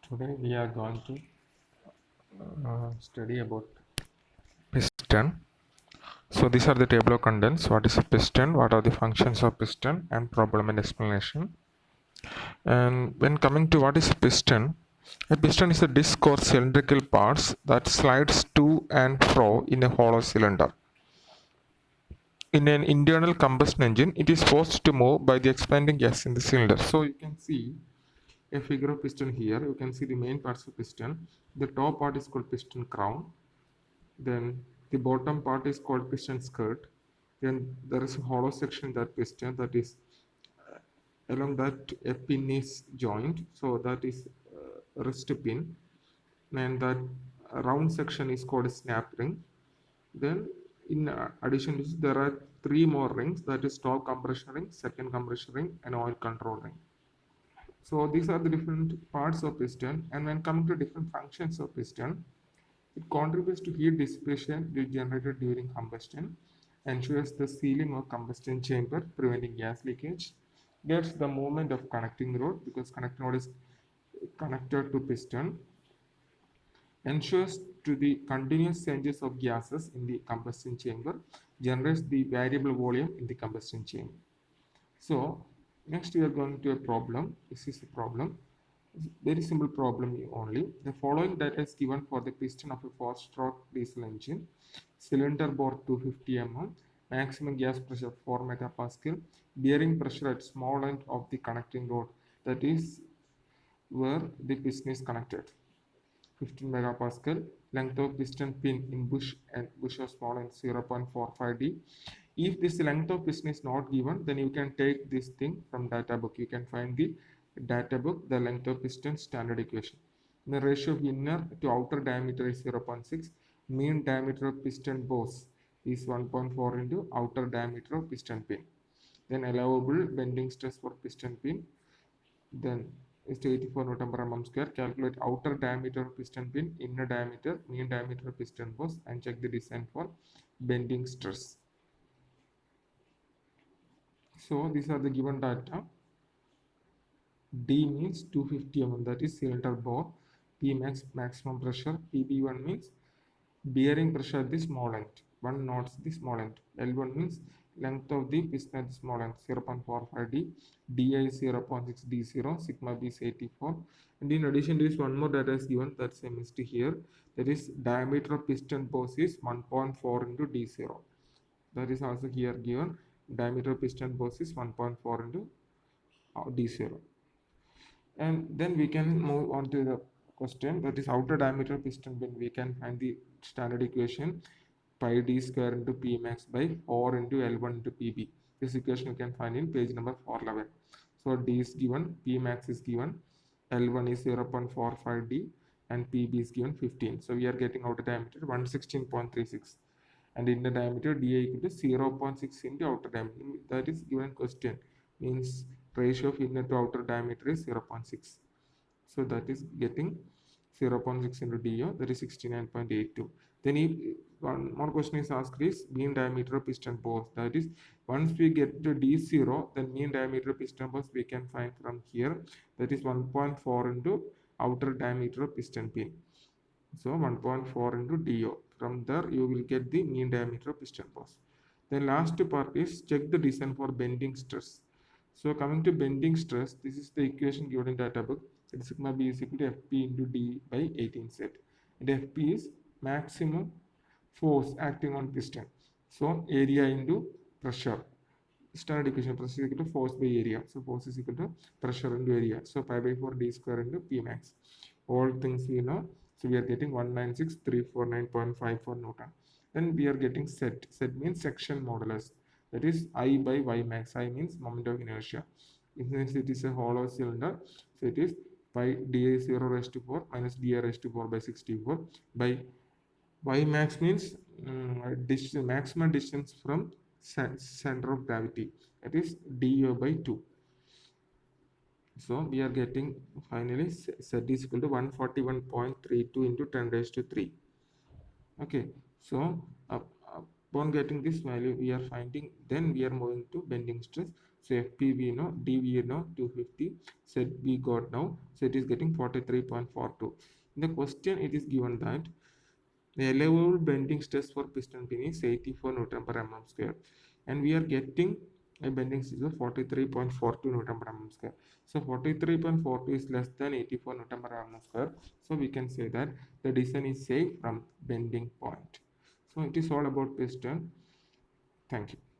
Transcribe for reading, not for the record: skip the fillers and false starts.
Today we are going to study about piston. So these are the table of contents. What is a piston? What are the functions of piston? And problem and explanation. And when coming to what is a piston is a disc or cylindrical parts that slides to and fro in a hollow cylinder. In an internal combustion engine, it is forced to move by the expanding gas in the cylinder. So you can see a figure of piston here. You can see the main parts of piston. The top part is called piston crown. Then the bottom part is called piston skirt. Then there is a hollow section that piston that is along that a pin is joined. So that is wrist pin. And that round section is called a snap ring. Then in addition to this, there are three more rings, that is top compression ring, second compression ring, and oil control ring. So these are the different parts of piston. And when coming to different functions of piston, it contributes to heat dissipation generated during combustion, ensures the sealing of combustion chamber, preventing gas leakage, gets the movement of connecting rod because connecting rod is connected to piston, ensures to the continuous changes of gases in the combustion chamber, generates the variable volume in the combustion chamber. So next we are going to a problem. This is a problem. Very simple problem only. The following data is given for the piston of a 4-stroke diesel engine. Cylinder bore 250 mm, maximum gas pressure 4 megapascal, bearing pressure at small end of the connecting rod, that is where the piston is connected. 15 megapascal, length of piston pin in bush and bush of small end 0.45 d. If this length of piston is not given, then you can take this thing from data book. You can find the data book, the length of piston standard equation. The ratio of inner to outer diameter is 0.6. Mean diameter of piston boss is 1.4 into outer diameter of piston pin. Then allowable bending stress for piston pin. Then is 84 Newton per mm square. Calculate outer diameter of piston pin, inner diameter, mean diameter of piston boss, and check the design for bending stress. So these are the given data. D means 250 mm, that is cylinder bore. P max maximum pressure. PB1 means bearing pressure at the small end. 1 knots the small end. L1 means length of the piston at the small end 0.45 d. Di is 0.6 d0. Sigma b is 84. And in addition to this, one more data is given, that's a missed here. That is diameter of piston boss is 1.4 into d0. That is also here given. Diameter of piston boss is 1.4 into d0. And then we can move on to the question, that is outer diameter piston pin. We can find the standard equation, pi d square into p max by 4 into L1 into pb. This equation you can find in page number 411. So d is given, p max is given, L1 is 0.45 d, and pb is given 15. So we are getting outer diameter 116.36, and inner diameter di equal to 0.6 into outer diameter. That is given question, means ratio of inner to outer diameter is 0.6. So that is getting 0.6 into DO, that is 69.82. Then if one more question is asked is mean diameter of piston boss. That is, once we get to D0, then mean diameter of piston boss we can find from here. That is 1.4 into outer diameter of piston pin. So 1.4 into DO. From there you will get the mean diameter of piston boss. The last part is check the design for bending stress. So coming to bending stress, this is the equation given in data book. Sigma b is equal to Fp into d by 18 Z. And Fp is maximum force acting on piston. So area into pressure. Standard equation, pressure is equal to force by area. So force is equal to pressure into area. So pi by 4 d square into P max. All things we know. So we are getting 196,349.54 Newton. Then we are getting set. Set means section modulus. That is I by Y max. I means moment of inertia. Since it is a hollow cylinder, so it is pi di 0 raised to 4 minus di raised to 4 by 64 by Y max means maximum distance from center of gravity. That is dU by 2. So we are getting finally Z is equal to 141.32 into 10 raised to 3. Okay, so upon getting this value we are finding, then we are moving to bending stress. So FP we know, D we know 250, Z we got now, Z is getting 43.42. In the question it is given that the allowable bending stress for piston pin is 84 Newton per mm square, and we are getting a bending stress of 43.42 Newton per mm square. So 43.42 is less than 84 Newton per mm square. So we can say that the design is safe from bending point. So it is all about piston. Thank you.